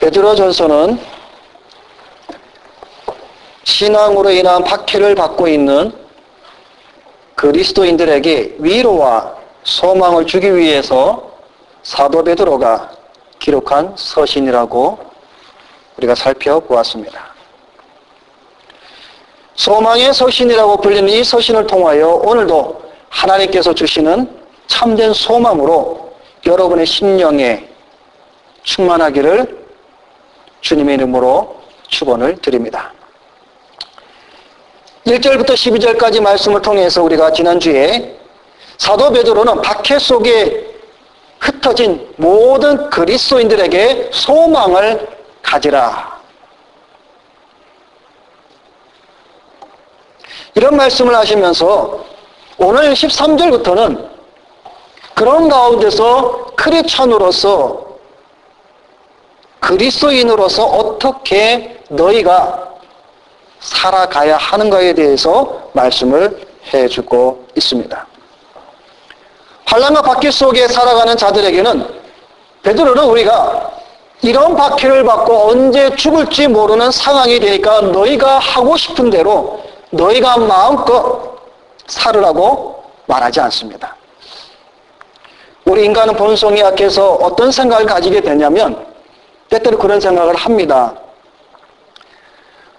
베드로전서는 신앙으로 인한 박해를 받고 있는 그리스도인들에게 위로와 소망을 주기 위해서 사도 베드로가 기록한 서신이라고 우리가 살펴보았습니다. 소망의 서신이라고 불리는 이 서신을 통하여 오늘도 하나님께서 주시는 참된 소망으로 여러분의 심령에 충만하기를 주님의 이름으로 축원을 드립니다. 1절부터 12절까지 말씀을 통해서 우리가 지난주에 사도 베드로는 박해 속에 흩어진 모든 그리스도인들에게 소망을 가지라, 이런 말씀을 하시면서 오늘 13절부터는 그런 가운데서 크리스찬으로서, 그리스도인으로서 어떻게 너희가 살아가야 하는가에 대해서 말씀을 해주고 있습니다. 환난과 박해 속에 살아가는 자들에게는 베드로는 우리가 이런 박해를 받고 언제 죽을지 모르는 상황이 되니까 너희가 하고 싶은 대로 너희가 마음껏 살으라고 말하지 않습니다. 우리 인간은 본성이 약해서 어떤 생각을 가지게 되냐면 때때로 그런 생각을 합니다.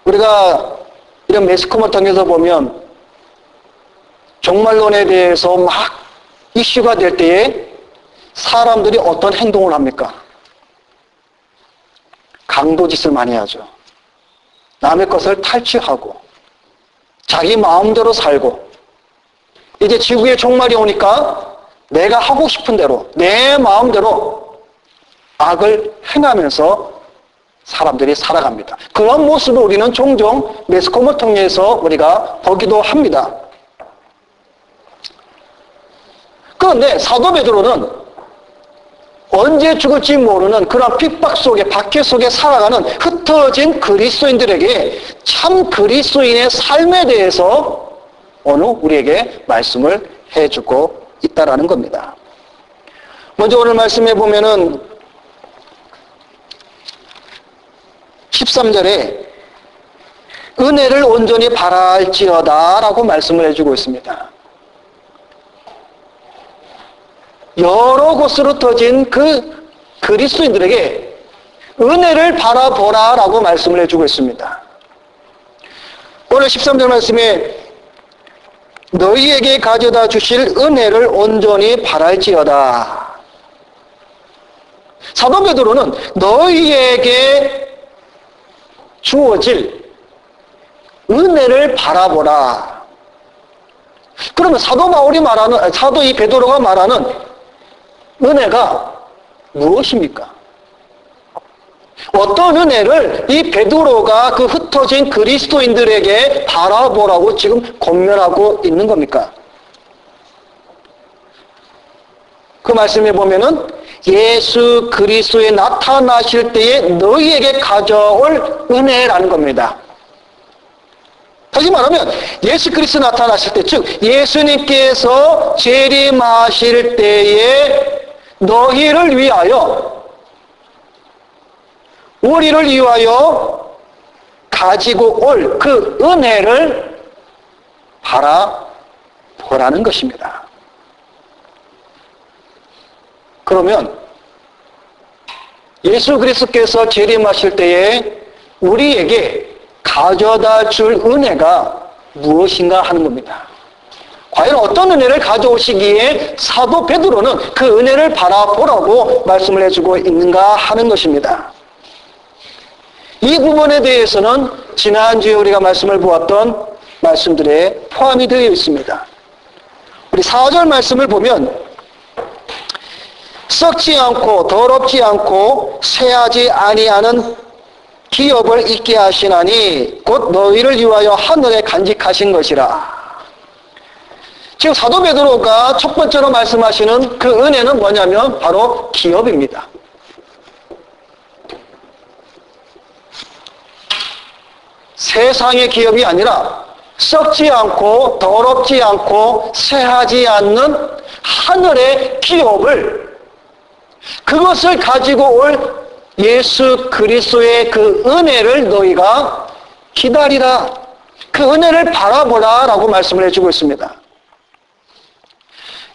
우리가 이런 매스컴을 통해서 보면 종말론에 대해서 막 이슈가 될 때에 사람들이 어떤 행동을 합니까? 강도짓을 많이 하죠. 남의 것을 탈취하고 자기 마음대로 살고, 이제 지구의 종말이 오니까 내가 하고 싶은 대로 내 마음대로 악을 행하면서 사람들이 살아갑니다. 그런 모습을 우리는 종종 매스컴을 통해서 우리가 보기도 합니다. 그런데 사도 베드로는 언제 죽을지 모르는 그런 핍박 속에, 박해 속에 살아가는 흩어진 그리스도인들에게 참 그리스도인의 삶에 대해서 오늘 우리에게 말씀을 해주고 있다라는 겁니다. 먼저 오늘 말씀해 보면은 13절에 은혜를 온전히 바랄지어다 라고 말씀을 해주고 있습니다. 여러 곳으로 터진 그 그리스도인들에게 은혜를 바라보라 라고 말씀을 해주고 있습니다. 오늘 13절 말씀에 너희에게 가져다 주실 은혜를 온전히 바랄지어다. 사도 베드로는 너희에게 주어질 은혜를 바라보라. 그러면 사도 이 베드로가 말하는 은혜가 무엇입니까? 어떤 은혜를 이 베드로가 그 흩어진 그리스도인들에게 바라보라고 지금 권면하고 있는 겁니까? 그 말씀에 보면은 예수 그리스도에 나타나실 때에 너희에게 가져올 은혜라는 겁니다. 다시 말하면 예수 그리스도 나타나실 때, 즉 예수님께서 재림하실 때에 너희를 위하여, 우리를 위하여 가지고 올 그 은혜를 바라보라는 것입니다. 그러면 예수 그리스도께서 재림하실 때에 우리에게 가져다 줄 은혜가 무엇인가 하는 겁니다. 과연 어떤 은혜를 가져오시기에 사도 베드로는 그 은혜를 바라보라고 말씀을 해주고 있는가 하는 것입니다. 이 부분에 대해서는 지난주에 우리가 말씀을 보았던 말씀들에 포함이 되어 있습니다. 우리 4절 말씀을 보면 썩지 않고 더럽지 않고 쇠하지 아니하는 기업을 있게 하시나니 곧 너희를 위하여 하늘에 간직하신 것이라. 지금 사도 베드로가 첫 번째로 말씀하시는 그 은혜는 뭐냐면 바로 기업입니다. 세상의 기업이 아니라 썩지 않고 더럽지 않고 쇠하지 않는 하늘의 기업을, 그것을 가지고 올 예수 그리스도의 그 은혜를 너희가 기다리라. 그 은혜를 바라보라 라고 말씀을 해주고 있습니다.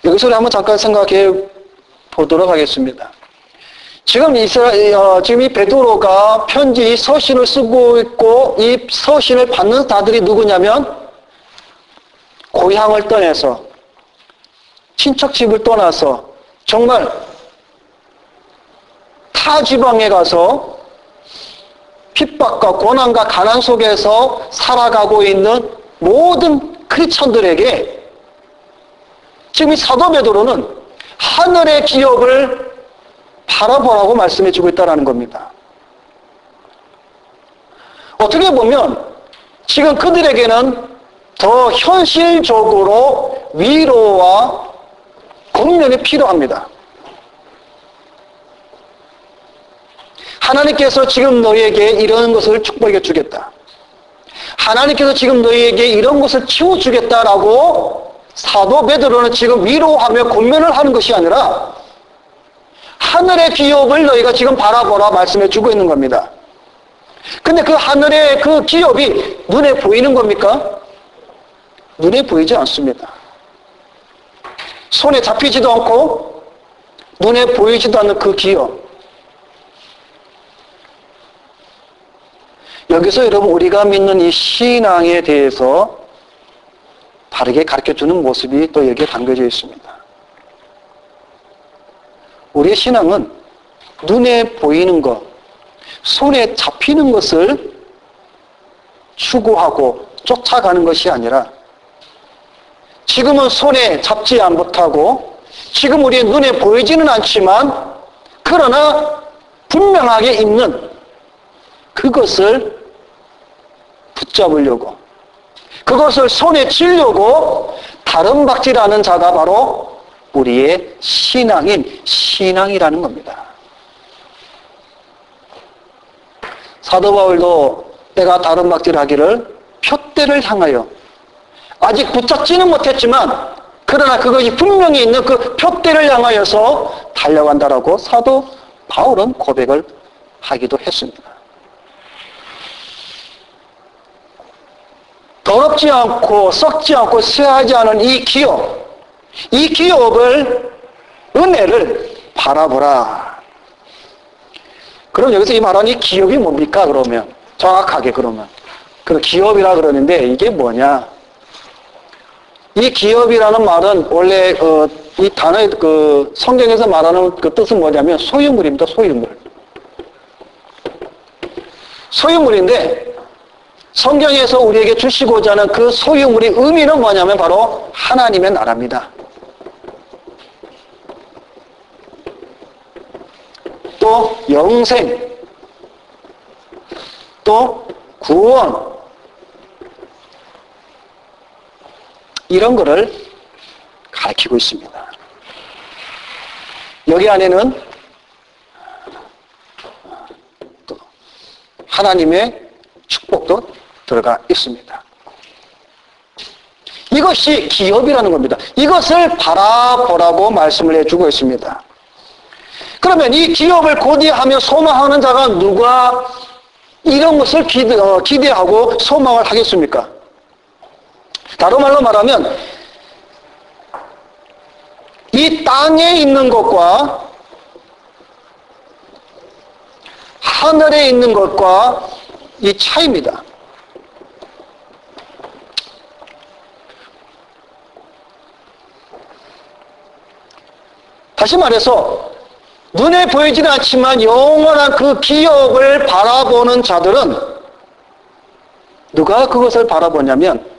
여기서 우리 한번 잠깐 생각해 보도록 하겠습니다. 지금 지금 이 베드로가 편지 서신을 쓰고 있고 이 서신을 받는 자들이 누구냐면 고향을 떠나서 친척집을 떠나서 정말 타 지방에 가서 핍박과 고난과 가난 속에서 살아가고 있는 모든 크리스천들에게 지금 이 사도 베드로는 하늘의 기업을 바라보라고 말씀해 주고 있다는 겁니다. 어떻게 보면 지금 그들에게는 더 현실적으로 위로와 공면이 필요합니다. 하나님께서 지금 너희에게 이런 것을 축복해 주겠다. 하나님께서 지금 너희에게 이런 것을 치워주겠다라고 사도 베드로는 지금 위로하며 권면을 하는 것이 아니라 하늘의 기업을 너희가 지금 바라보라 말씀해 주고 있는 겁니다. 근데 그 하늘의 그 기업이 눈에 보이는 겁니까? 눈에 보이지 않습니다. 손에 잡히지도 않고 눈에 보이지도 않는 그 기업. 여기서 여러분 우리가 믿는 이 신앙에 대해서 바르게 가르쳐주는 모습이 또 여기에 담겨져 있습니다. 우리의 신앙은 눈에 보이는 것, 손에 잡히는 것을 추구하고 쫓아가는 것이 아니라 지금은 손에 잡지 못하고 지금 우리의 눈에 보이지는 않지만 그러나 분명하게 있는 그것을 붙잡으려고 그것을 손에 쥐려고 다름박질하는 자가 바로 우리의 신앙이라는 겁니다. 사도 바울도 때가 다름박질하기를 표대를 향하여 아직 붙잡지는 못했지만 그러나 그것이 분명히 있는 그 표대를 향하여서 달려간다라고 사도 바울은 고백을 하기도 했습니다. 더럽지 않고 썩지 않고 쇠하지 않은 이 기업을 은혜를 바라보라. 그럼 여기서 이 말하는 이 기업이 뭡니까? 그러면 정확하게 그러면 그 기업이라 그러는데 이게 뭐냐? 이 기업이라는 말은 원래 이 단어의 그 성경에서 말하는 그 뜻은 뭐냐면 소유물입니다. 소유물인데 성경에서 우리에게 주시고자 하는 그 소유물의 의미는 뭐냐면 바로 하나님의 나라입니다. 또 영생, 또 구원, 이런 거를 가르치고 있습니다. 여기 안에는 또 하나님의 축복도 들어가 있습니다. 이것이 기업이라는 겁니다. 이것을 바라보라고 말씀을 해주고 있습니다. 그러면 이 기업을 고대하며 소망하는 자가 누가 이런 것을 기대하고 소망을 하겠습니까? 다른 말로 말하면 이 땅에 있는 것과 하늘에 있는 것과 이 차이입니다. 다시 말해서 눈에 보이지는 않지만 영원한 그 기업을 바라보는 자들은 누가 그것을 바라보냐면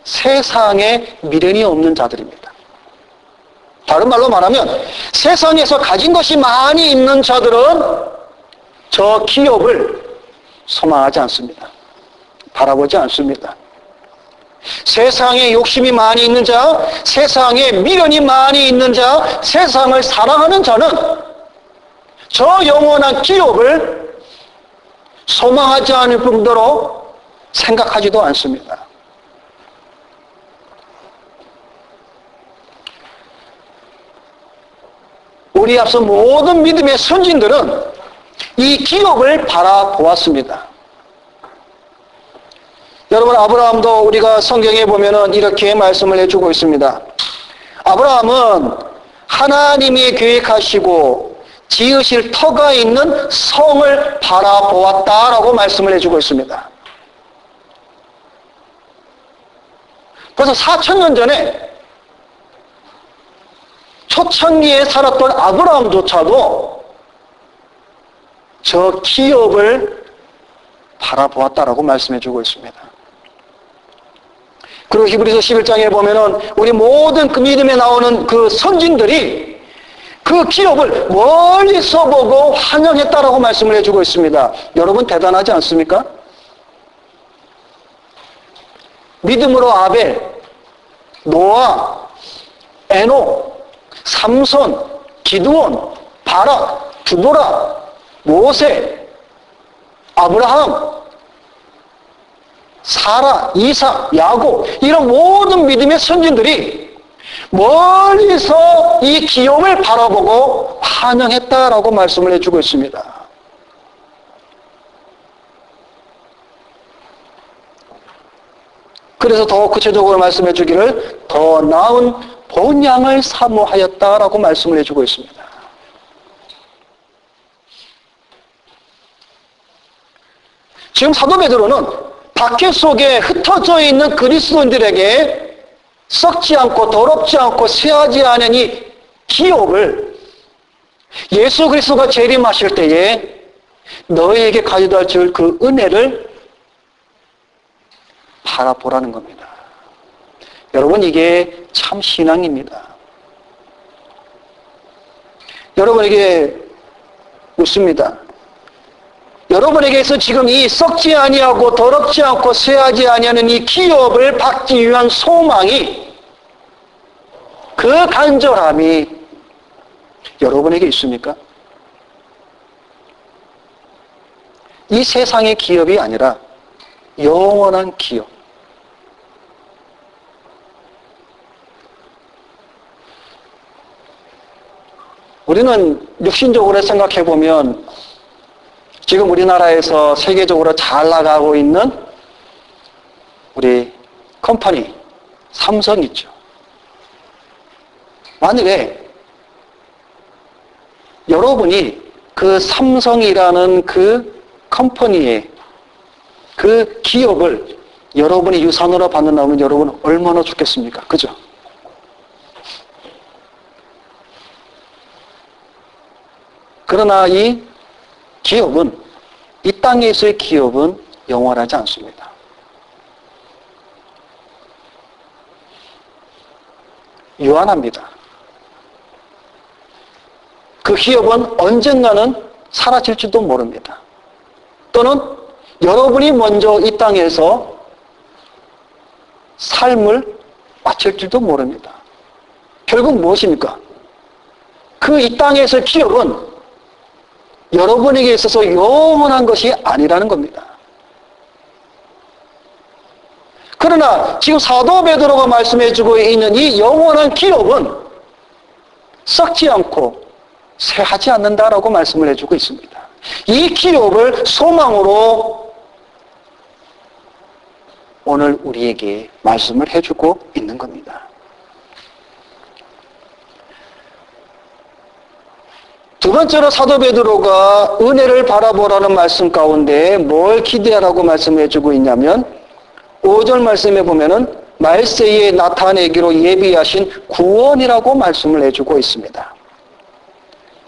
세상에 미련이 없는 자들입니다. 다른 말로 말하면 세상에서 가진 것이 많이 있는 자들은 저 기업을 소망하지 않습니다. 바라보지 않습니다. 세상에 욕심이 많이 있는 자, 세상에 미련이 많이 있는 자, 세상을 사랑하는 자는 저 영원한 기업을 소망하지 않을 뿐더러 생각하지도 않습니다. 우리 앞서 모든 믿음의 선진들은 이 기업을 바라보았습니다. 여러분, 아브라함도 우리가 성경에 보면은 이렇게 말씀을 해주고 있습니다. 아브라함은 하나님이 계획하시고 지으실 터가 있는 성을 바라보았다라고 말씀을 해주고 있습니다. 벌써 4,000년 전에 초창기에 살았던 아브라함조차도 저 기업을 바라보았다라고 말씀해주고 있습니다. 그리고 히브리서 11장에 보면은 우리 모든 그 믿음에 나오는 그 선진들이 그 기업을 멀리서 보고 환영했다라고 말씀을 해주고 있습니다. 여러분 대단하지 않습니까? 믿음으로 아벨, 노아, 에녹, 삼손, 기드온, 바락, 두보라, 모세, 아브라함, 사라, 이삭, 야곱, 이런 모든 믿음의 선진들이 멀리서 이 기업을 바라보고 환영했다라고 말씀을 해주고 있습니다. 그래서 더 구체적으로 말씀해 주기를 더 나은 본향을 사모하였다라고 말씀을 해주고 있습니다. 지금 사도 베드로는 박해 속에 흩어져 있는 그리스도인들에게 썩지 않고 더럽지 않고 쇠하지 않은 이 기업을 예수 그리스도가 재림하실 때에 너희에게 가져다 줄 그 은혜를 바라보라는 겁니다. 여러분, 이게 참 신앙입니다. 여러분에게 묻습니다. 여러분에게서 지금 이 썩지 아니하고 더럽지 않고 쇠하지 아니하는 이 기업을 받기 위한 소망이, 그 간절함이 여러분에게 있습니까? 이 세상의 기업이 아니라 영원한 기업. 우리는 육신적으로 생각해 보면 지금 우리나라에서 세계적으로 잘 나가고 있는 우리 컴퍼니 삼성 있죠. 만약에 여러분이 그 삼성이라는 그 컴퍼니의 그 기업을 여러분이 유산으로 받는다면 여러분 얼마나 좋겠습니까? 그죠? 그러나 이 기업은, 이 땅에서의 기업은 영원하지 않습니다. 유한합니다. 그 기업은 언젠가는 사라질지도 모릅니다. 또는 여러분이 먼저 이 땅에서 삶을 마칠지도 모릅니다. 결국 무엇입니까? 그 이 땅에서의 기업은 여러분에게 있어서 영원한 것이 아니라는 겁니다. 그러나 지금 사도 베드로가 말씀해주고 있는 이 영원한 기업은 썩지 않고 쇠하지 않는다라고 말씀을 해주고 있습니다. 이 기업을 소망으로 오늘 우리에게 말씀을 해주고 있는 겁니다. 두 번째로 사도 베드로가 은혜를 바라보라는 말씀 가운데 뭘 기대하라고 말씀해주고 있냐면 5절 말씀에 보면은 말세에 나타내기로 예비하신 구원이라고 말씀을 해주고 있습니다.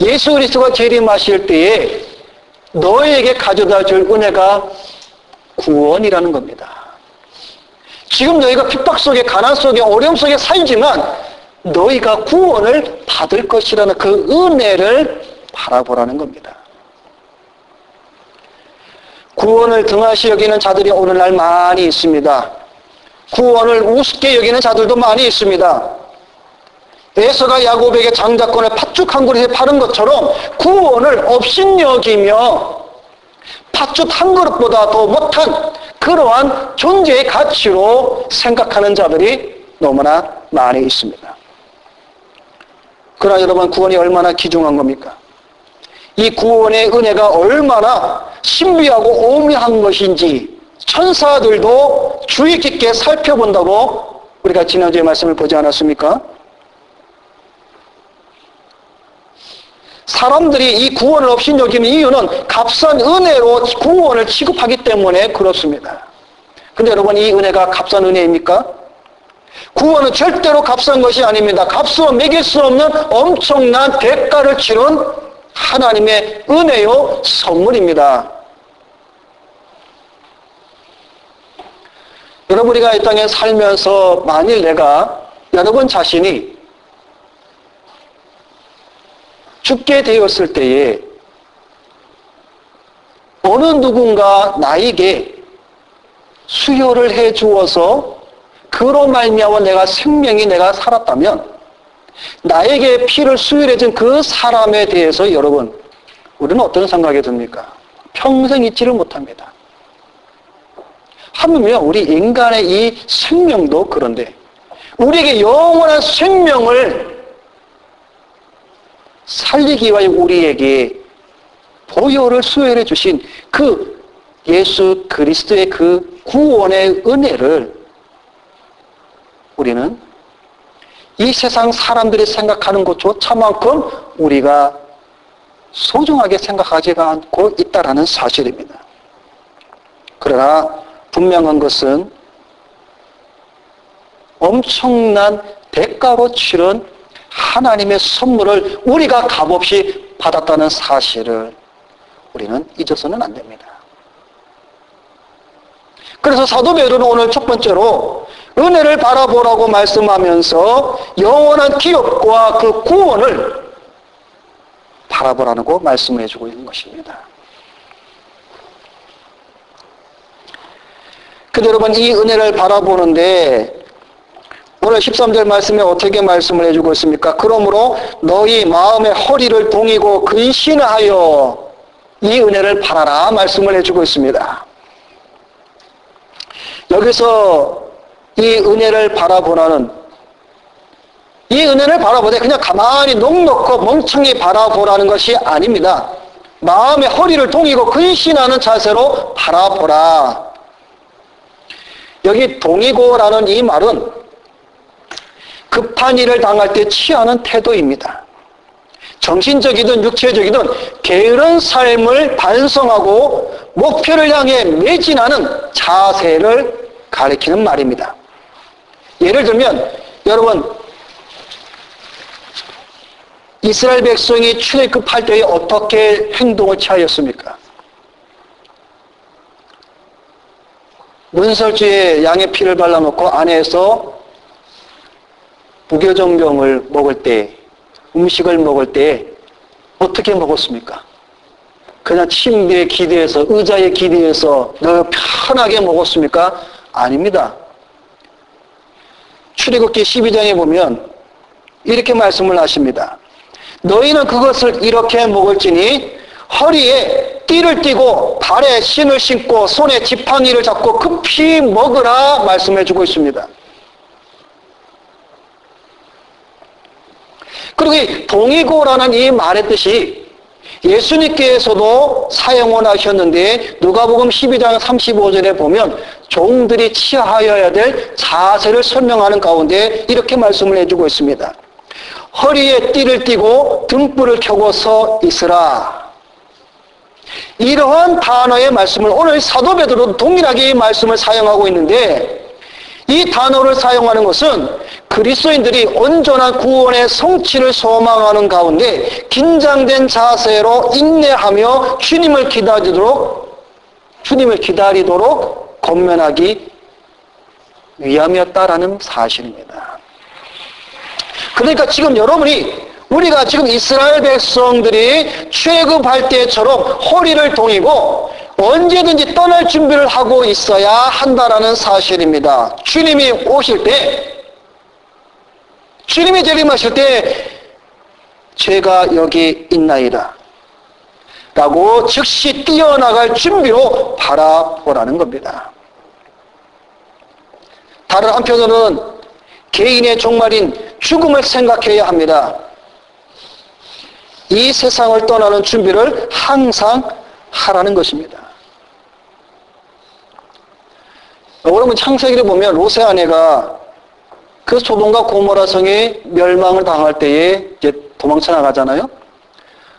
예수 그리스도가 재림하실 때에 너에게 가져다 줄 은혜가 구원이라는 겁니다. 지금 너희가 핍박 속에, 가난 속에, 어려움 속에 살지만 너희가 구원을 받을 것이라는 그 은혜를 바라보라는 겁니다. 구원을 등하시 여기는 자들이 오늘날 많이 있습니다. 구원을 우습게 여기는 자들도 많이 있습니다. 에서가 야곱에게 장자권을 팥죽 한 그릇에 파는 것처럼 구원을 업신여기며 팥죽 한 그릇보다 더 못한 그러한 존재의 가치로 생각하는 자들이 너무나 많이 있습니다. 그러나 여러분, 구원이 얼마나 귀중한 겁니까? 이 구원의 은혜가 얼마나 신비하고 오묘한 것인지 천사들도 주의 깊게 살펴본다고 우리가 지난주에 말씀을 보지 않았습니까? 사람들이 이 구원을 없인 여기는 이유는 값싼 은혜로 구원을 취급하기 때문에 그렇습니다. 근데 여러분, 이 은혜가 값싼 은혜입니까? 구원은 절대로 값싼 것이 아닙니다. 값으로 매길 수 없는 엄청난 대가를 치른 하나님의 은혜요 선물입니다. 여러분, 우리가 이 땅에 살면서 만일 내가 여러분 자신이 죽게 되었을 때에 어느 누군가 나에게 수혈을 해 주어서 그로 말미암아 내가 살았다면 나에게 피를 수혈해 준 그 사람에 대해서 여러분, 우리는 어떤 생각이 듭니까? 평생 잊지를 못합니다. 하물며 우리 인간의 이 생명도 그런데 우리에게 영원한 생명을 살리기 위하여 우리에게 보혈을 수혈해 주신 그 예수 그리스도의 그 구원의 은혜를 우리는 이 세상 사람들이 생각하는 것조차만큼 우리가 소중하게 생각하지 않고 있다는 사실입니다. 그러나 분명한 것은 엄청난 대가로 치른 하나님의 선물을 우리가 값없이 받았다는 사실을 우리는 잊어서는 안 됩니다. 그래서 사도 베드로는 오늘 첫 번째로 은혜를 바라보라고 말씀하면서 영원한 기업과 그 구원을 바라보라고 말씀을 해주고 있는 것입니다. 근데 여러분, 이 은혜를 바라보는데 오늘 13절 말씀에 어떻게 말씀을 해주고 있습니까? 그러므로 너희 마음의 허리를 동이고 근신하여 이 은혜를 바라라 말씀을 해주고 있습니다. 여기서 이 은혜를 바라보라는, 이 은혜를 바라보되 그냥 가만히 넋놓고 멍청히 바라보라는 것이 아닙니다. 마음의 허리를 동이고 근신하는 자세로 바라보라. 여기 동이고라는 이 말은 급한 일을 당할 때 취하는 태도입니다. 정신적이든 육체적이든 게으른 삶을 반성하고 목표를 향해 매진하는 자세를 가리키는 말입니다. 예를 들면 여러분, 이스라엘 백성이 출애굽할 때에 어떻게 행동을 취하였습니까? 문설주에 양의 피를 발라놓고 안에서 무교정병을 먹을 때, 음식을 먹을 때 어떻게 먹었습니까? 그냥 침대에 기대어서, 의자에 기대어서 너 편하게 먹었습니까? 아닙니다. 출애굽기 12장에 보면 이렇게 말씀을 하십니다. 너희는 그것을 이렇게 먹을지니 허리에 띠를 띠고 발에 신을 신고 손에 지팡이를 잡고 급히 먹으라 말씀해 주고 있습니다. 그리고 이 동이고라는 이 말의 뜻이 예수님께서도 사용을 하셨는데 누가복음 12장 35절에 보면 종들이 취하여야 될 자세를 설명하는 가운데 이렇게 말씀을 해주고 있습니다. 허리에 띠를 띠고 등불을 켜고 서 있으라. 이러한 단어의 말씀을 오늘 사도 베드로도 동일하게 이 말씀을 사용하고 있는데 이 단어를 사용하는 것은 그리스도인들이 온전한 구원의 성취를 소망하는 가운데 긴장된 자세로 인내하며 주님을 기다리도록 권면하기 위함이었다라는 사실입니다. 그러니까 지금 우리가 지금 이스라엘 백성들이 출애굽할 때처럼 허리를 동이고 언제든지 떠날 준비를 하고 있어야 한다라는 사실입니다. 주님이 오실 때, 주님이 재림하실 때 제가 여기 있나이다 라고 즉시 뛰어나갈 준비로 바라보라는 겁니다. 다른 한편으로는 개인의 종말인 죽음을 생각해야 합니다. 이 세상을 떠나는 준비를 항상 하라는 것입니다. 여러분 창세기를 보면 롯의 아내가 그 소돔과 고모라 성이 멸망을 당할 때에 이제 도망쳐 나가잖아요.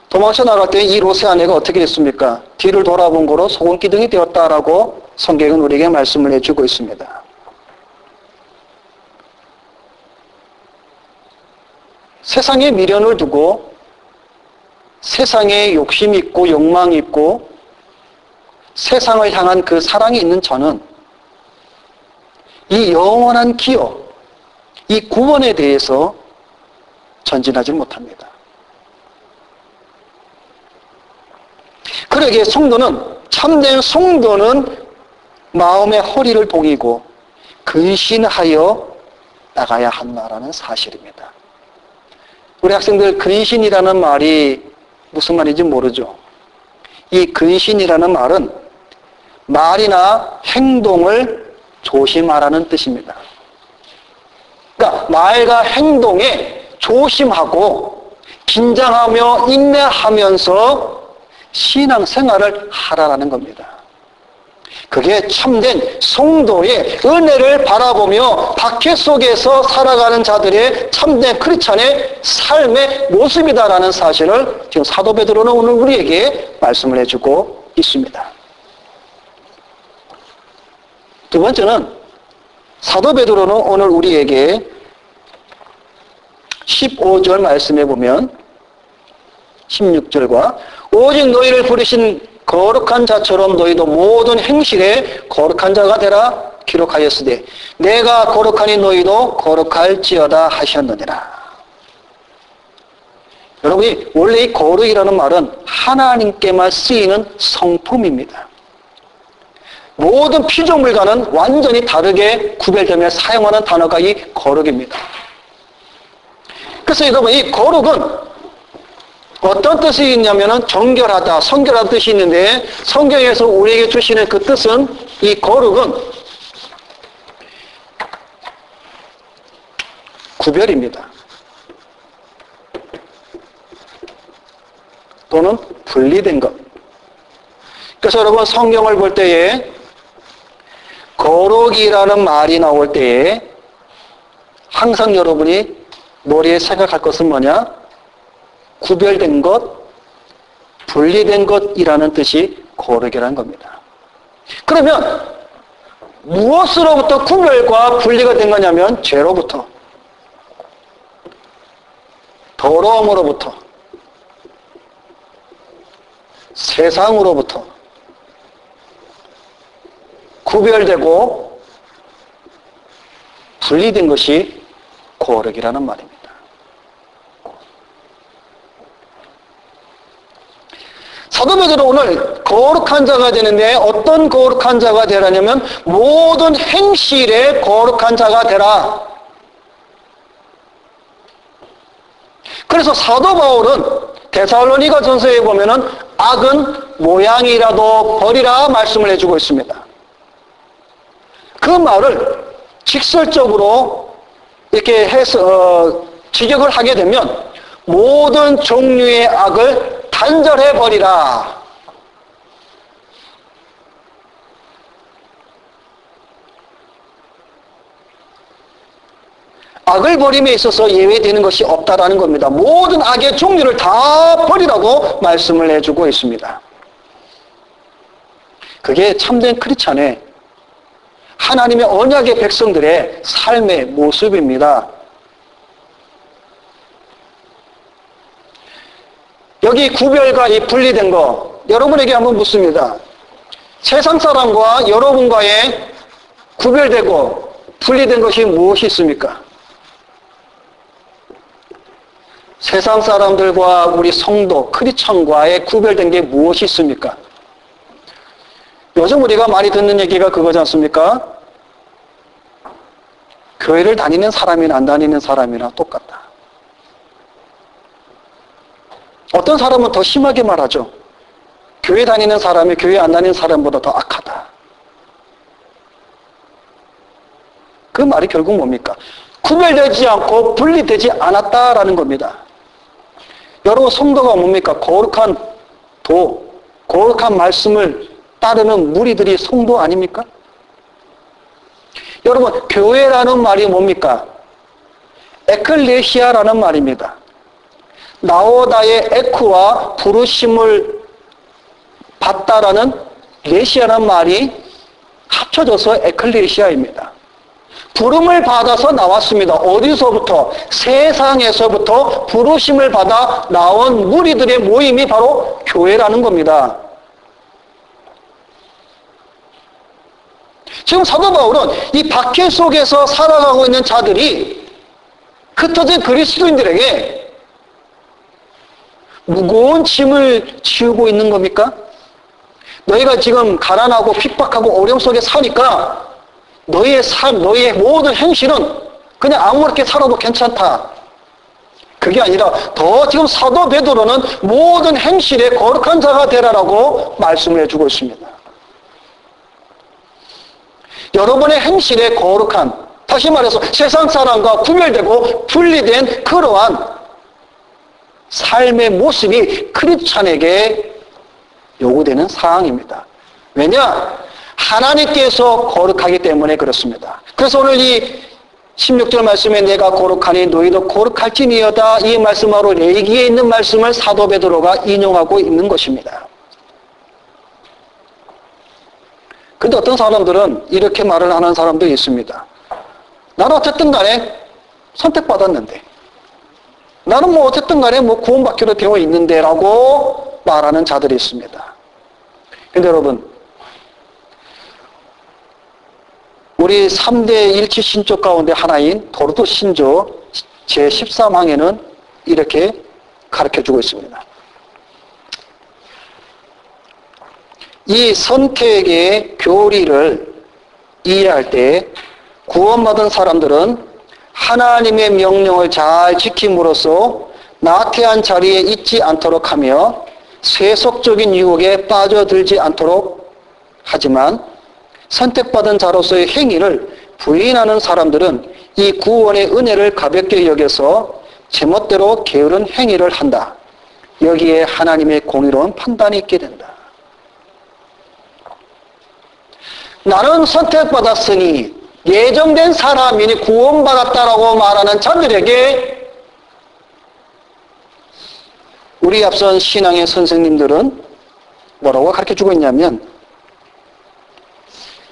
도망쳐 나갈 때 이 롯의 아내가 어떻게 했습니까? 뒤를 돌아본 거로 소금기둥이 되었다라고 성경은 우리에게 말씀을 해주고 있습니다. 세상에 미련을 두고 세상에 욕심이 있고 욕망이 있고 세상을 향한 그 사랑이 있는 저는 이 영원한 기업, 이 구원에 대해서 전진하지 못합니다. 그러기에 참된 성도는 마음의 허리를 동이고 근신하여 나가야 한다라는 사실입니다. 우리 학생들 근신이라는 말이 무슨 말인지 모르죠. 이 근신이라는 말은 말이나 행동을 조심하라는 뜻입니다. 그러니까 말과 행동에 조심하고 긴장하며 인내하면서 신앙생활을 하라는 겁니다. 그게 참된 성도의 은혜를 바라보며 박해 속에서 살아가는 자들의 참된 크리스찬의 삶의 모습이다라는 사실을 지금 사도 베드로는 오늘 우리에게 말씀을 해주고 있습니다. 두 번째는 사도 베드로는 오늘 우리에게 15절 말씀해 보면 16절과 오직 너희를 부르신 거룩한 자처럼 너희도 모든 행실에 거룩한 자가 되라 기록하였으되 내가 거룩하니 너희도 거룩할지어다 하셨느니라. 여러분이 원래 이 거룩이라는 말은 하나님께만 쓰이는 성품입니다. 모든 피조물과는 완전히 다르게 구별되며 사용하는 단어가 이 거룩입니다. 그래서 여러분 이 거룩은 어떤 뜻이 있냐면은 정결하다, 성결한 뜻이 있는데 성경에서 우리에게 주시는 그 뜻은 이 거룩은 구별입니다. 또는 분리된 것. 그래서 여러분 성경을 볼 때에 거룩이라는 말이 나올 때에 항상 여러분이 머리에 생각할 것은 뭐냐? 구별된 것, 분리된 것이라는 뜻이 거룩이라는 겁니다. 그러면 무엇으로부터 구별과 분리가 된 거냐면 죄로부터, 더러움으로부터, 세상으로부터 구별되고 분리된 것이 거룩이라는 말입니다. 사도 베드로 오늘 거룩한 자가 되는데 어떤 거룩한 자가 되라냐면 모든 행실에 거룩한 자가 되라. 그래서 사도 바울은 데살로니가 전서에 보면은 악은 모양이라도 버리라 말씀을 해주고 있습니다. 그 말을 직설적으로 이렇게 해서 직역을 하게 되면 모든 종류의 악을 단절해버리라. 악을 버림에 있어서 예외되는 것이 없다라는 겁니다. 모든 악의 종류를 다 버리라고 말씀을 해주고 있습니다. 그게 참된 크리스찬의 하나님의 언약의 백성들의 삶의 모습입니다. 여기 구별과 이 분리된 거 여러분에게 한번 묻습니다. 세상 사람과 여러분과의 구별되고 분리된 것이 무엇이 있습니까? 세상 사람들과 우리 성도, 크리스천과의 구별된 게 무엇이 있습니까? 요즘 우리가 많이 듣는 얘기가 그거지 않습니까? 교회를 다니는 사람이나 안 다니는 사람이나 똑같다. 어떤 사람은 더 심하게 말하죠. 교회 다니는 사람이 교회 안 다니는 사람보다 더 악하다. 그 말이 결국 뭡니까? 구별되지 않고 분리되지 않았다라는 겁니다. 여러분, 성도가 뭡니까? 거룩한 거룩한 말씀을 따르는 무리들이 성도 아닙니까? 여러분, 교회라는 말이 뭡니까? 에클레시아라는 말입니다. 나오다의 에크와 부르심을 받다라는 레시아라는 말이 합쳐져서 에클레시아입니다. 부름을 받아서 나왔습니다. 어디서부터? 세상에서부터 부르심을 받아 나온 무리들의 모임이 바로 교회라는 겁니다. 지금 사도 바울은 이 박해 속에서 살아가고 있는 자들이 흩어진 그리스도인들에게 무거운 짐을 지우고 있는 겁니까? 너희가 지금 가난하고 핍박하고 어려움 속에 사니까 너희의 삶, 너희의 모든 행실은 그냥 아무렇게 살아도 괜찮다. 그게 아니라 더 지금 사도 베드로는 모든 행실에 거룩한 자가 되라라고 말씀을 해주고 있습니다. 여러분의 행실에 거룩한, 다시 말해서 세상 사람과 구별되고 분리된 그러한 삶의 모습이 크리스찬에게 요구되는 사항입니다. 왜냐? 하나님께서 거룩하기 때문에 그렇습니다. 그래서 오늘 이 16절 말씀에 내가 거룩하니 너희도 거룩할지니여다, 이 말씀으로 레위기에 있는 말씀을 사도 베드로가 인용하고 있는 것입니다. 근데 어떤 사람들은 이렇게 말을 하는 사람도 있습니다. 나는 어쨌든 간에 선택받았는데, 나는 뭐 어쨌든 간에 뭐 구원받기로 되어 있는데 라고 말하는 자들이 있습니다. 근데 여러분, 우리 3대 일치 신조 가운데 하나인 도르도 신조 제13항에는 이렇게 가르쳐주고 있습니다. 이 선택의 교리를 이해할 때 구원받은 사람들은 하나님의 명령을 잘 지킴으로써 나태한 자리에 있지 않도록 하며 세속적인 유혹에 빠져들지 않도록 하지만, 선택받은 자로서의 행위를 부인하는 사람들은 이 구원의 은혜를 가볍게 여겨서 제멋대로 게으른 행위를 한다. 여기에 하나님의 공의로운 판단이 있게 된다. 나는 선택받았으니 예정된 사람이니 구원받았다라고 말하는 자들에게 우리 앞선 신앙의 선생님들은 뭐라고 가르쳐주고 있냐면,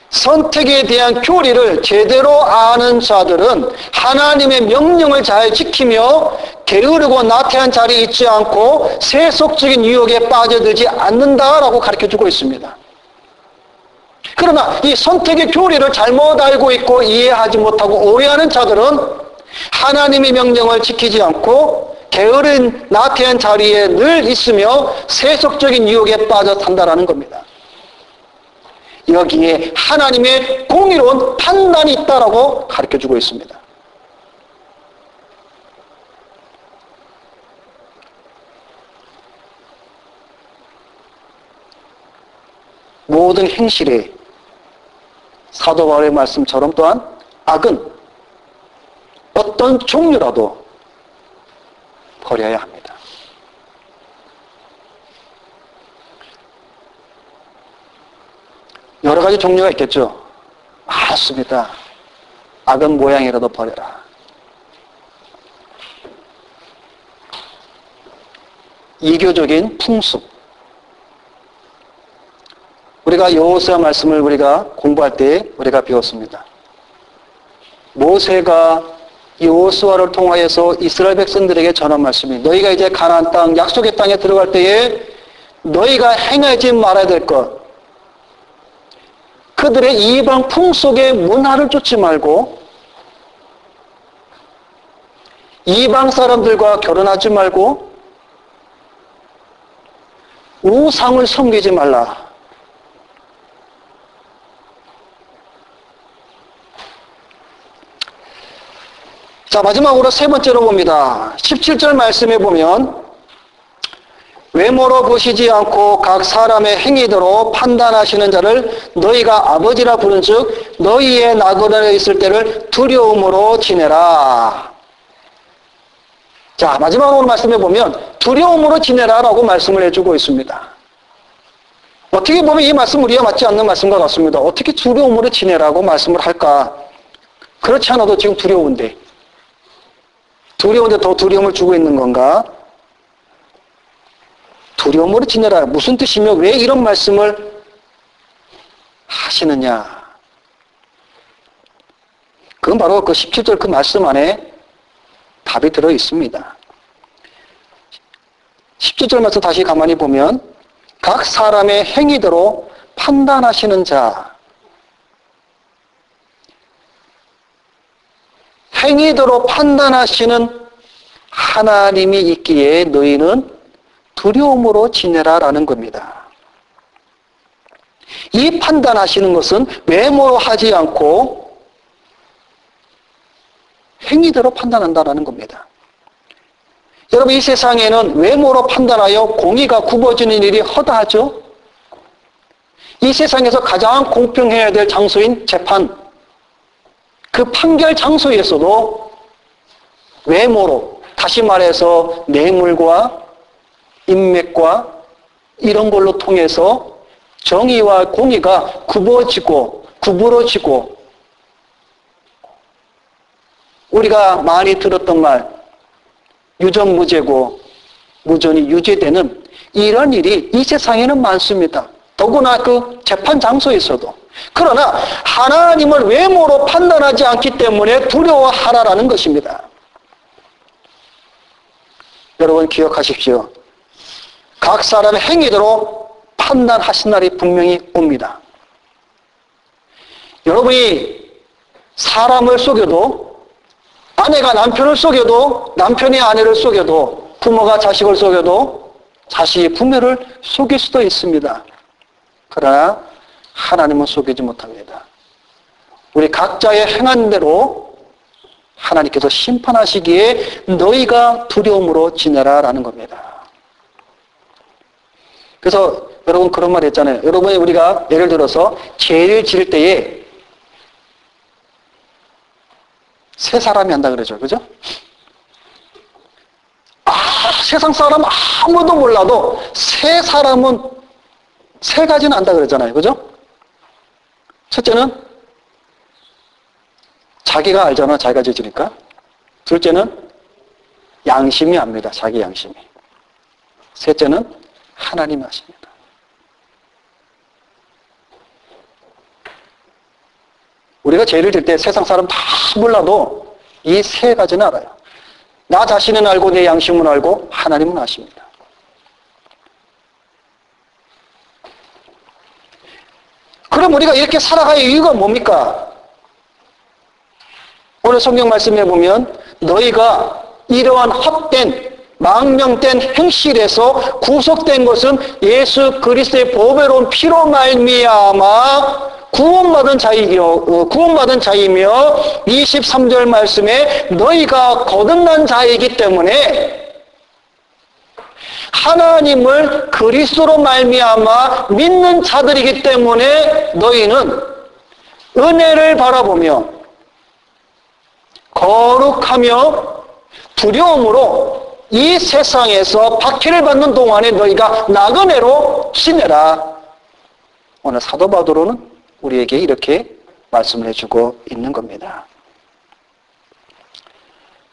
선택에 대한 교리를 제대로 아는 자들은 하나님의 명령을 잘 지키며 게으르고 나태한 자리에 있지 않고 세속적인 유혹에 빠져들지 않는다라고 가르쳐주고 있습니다. 그러나 이 선택의 교리를 잘못 알고 있고 이해하지 못하고 오해하는 자들은 하나님의 명령을 지키지 않고 게으른 나태한 자리에 늘 있으며 세속적인 유혹에 빠져 산다라는 겁니다. 여기에 하나님의 공의로운 판단이 있다라고 가르쳐주고 있습니다. 모든 행실에 사도 바울의 말씀처럼 또한 악은 어떤 종류라도 버려야 합니다. 여러 가지 종류가 있겠죠. 맞습니다. 악은 모양이라도 버려라. 이교적인 풍습. 우리가 여호수아 말씀을 우리가 공부할 때 우리가 배웠습니다. 모세가 여호수아를 통하여서 이스라엘 백성들에게 전한 말씀이, 너희가 이제 가나안 땅, 약속의 땅에 들어갈 때에 너희가 행하지 말아야 될 것, 그들의 이방 풍속의 문화를 쫓지 말고 이방 사람들과 결혼하지 말고 우상을 섬기지 말라. 자, 마지막으로 세 번째로 봅니다. 17절 말씀에 보면 외모로 보시지 않고 각 사람의 행위대로 판단하시는 자를 너희가 아버지라 부른 즉 너희의 나그네에 있을 때를 두려움으로 지내라. 자, 마지막으로 말씀해 보면 두려움으로 지내라라고 말씀을 해주고 있습니다. 어떻게 보면 이 말씀 우리와 맞지 않는 말씀과 같습니다. 어떻게 두려움으로 지내라고 말씀을 할까? 그렇지 않아도 지금 두려운데 더 두려움을 주고 있는 건가? 두려움으로 지내라. 무슨 뜻이며 왜 이런 말씀을 하시느냐? 그건 바로 그 17절 그 말씀 안에 답이 들어 있습니다. 17절 말씀 다시 가만히 보면 각 사람의 행위대로 판단하시는 자, 행위대로 판단하시는 하나님이 있기에 너희는 두려움으로 지내라라는 겁니다. 이 판단하시는 것은 외모로 하지 않고 행위대로 판단한다라는 겁니다. 여러분, 이 세상에는 외모로 판단하여 공의가 굽어지는 일이 허다하죠? 이 세상에서 가장 공평해야 될 장소인 재판, 그 판결 장소에서도 외모로, 다시 말해서 뇌물과 인맥과 이런 걸로 통해서 정의와 공의가 굽어지고 구부러지고 우리가 많이 들었던 말 유전무죄고 무전이 유죄되는 이런 일이 이 세상에는 많습니다. 더구나 그 재판 장소에서도. 그러나 하나님을 외모로 판단하지 않기 때문에 두려워하라라는 것입니다. 여러분 기억하십시오. 각 사람의 행위대로 판단하신 날이 분명히 옵니다. 여러분이 사람을 속여도 아내가 남편을 속여도 남편이 아내를 속여도 부모가 자식을 속여도 자식이 부모를 속일 수도 있습니다. 그러나 하나님은 속이지 못합니다. 우리 각자의 행한 대로 하나님께서 심판하시기에 너희가 두려움으로 지내라라는 겁니다. 그래서 여러분 그런 말 했잖아요. 여러분이 우리가 예를 들어서 죄를 지을 때에 세 사람이 한다 그러죠. 그죠? 세상 사람 아무도 몰라도 세 사람은 세 가지는 안다 그러잖아요. 그죠? 첫째는 자기가 알잖아. 자기가 죄지니까. 둘째는 양심이 압니다. 자기 양심이. 셋째는 하나님이 아십니다. 우리가 죄를 질 때 세상 사람 다 몰라도 이 세 가지는 알아요. 나 자신은 알고 내 양심은 알고 하나님은 아십니다. 그럼 우리가 이렇게 살아갈 이유가 뭡니까? 오늘 성경 말씀에 보면 너희가 이러한 헛된 망명된 행실에서 구속된 것은 예수 그리스도의 보배로운 피로 말미암아 구원받은 자이며 23절 말씀에 너희가 거듭난 자이기 때문에 하나님을 그리스도로 말미암아 믿는 자들이기 때문에 너희는 은혜를 바라보며 거룩하며 두려움으로 이 세상에서 박해를 받는 동안에 너희가 나그네로 지내라. 오늘 사도 바울은 우리에게 이렇게 말씀을 해주고 있는 겁니다.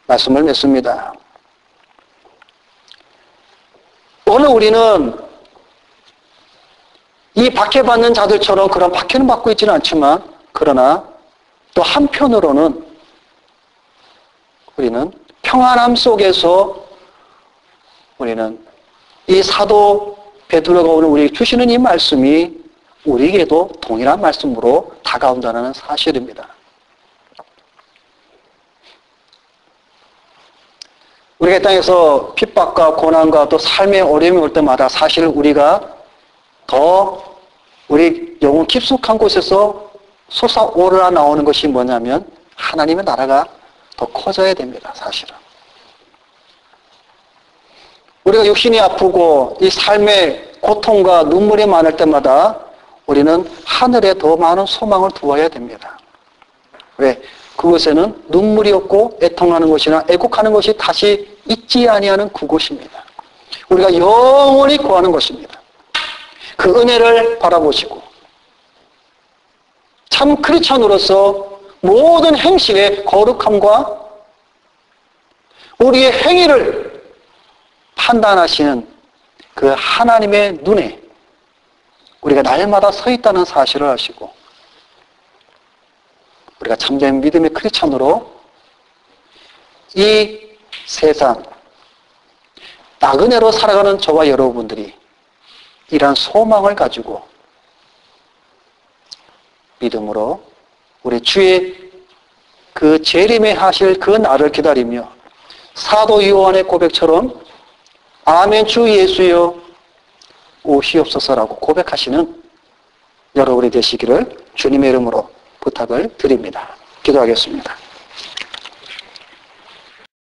말씀을 맺습니다. 오늘 우리는 이 박해받는 자들처럼 그런 박해는 받고 있지는 않지만 그러나 또 한편으로는 우리는 평안함 속에서 우리는 이 사도 베드로가 오늘 우리에게 주시는 이 말씀이 우리에게도 동일한 말씀으로 다가온다는 사실입니다. 우리가 이 땅에서 핍박과 고난과 또 삶의 어려움이 올 때마다 사실 우리가 더 우리 영혼 깊숙한 곳에서 솟아오르나 나오는 것이 뭐냐면 하나님의 나라가 더 커져야 됩니다. 사실은. 우리가 육신이 아프고 이 삶의 고통과 눈물이 많을 때마다 우리는 하늘에 더 많은 소망을 두어야 됩니다. 왜? 그곳에는 눈물이 없고 애통하는 것이나 애곡하는 것이 다시 있지 아니하는 그곳입니다. 우리가 영원히 구하는 것입니다. 그 은혜를 바라보시고 참 크리스천으로서 모든 행실의 거룩함과 우리의 행위를 판단하시는 그 하나님의 눈에 우리가 날마다 서 있다는 사실을 아시고 우리가 참된 믿음의 크리스천으로 이 세상 나그네로 살아가는 저와 여러분들이 이러한 소망을 가지고 믿음으로 우리 주의 그 재림에 하실 그 날을 기다리며 사도 요한의 고백처럼 아멘 주 예수여 오시옵소서라고 고백하시는 여러분이 되시기를 주님의 이름으로 부탁을 드립니다. 기도하겠습니다.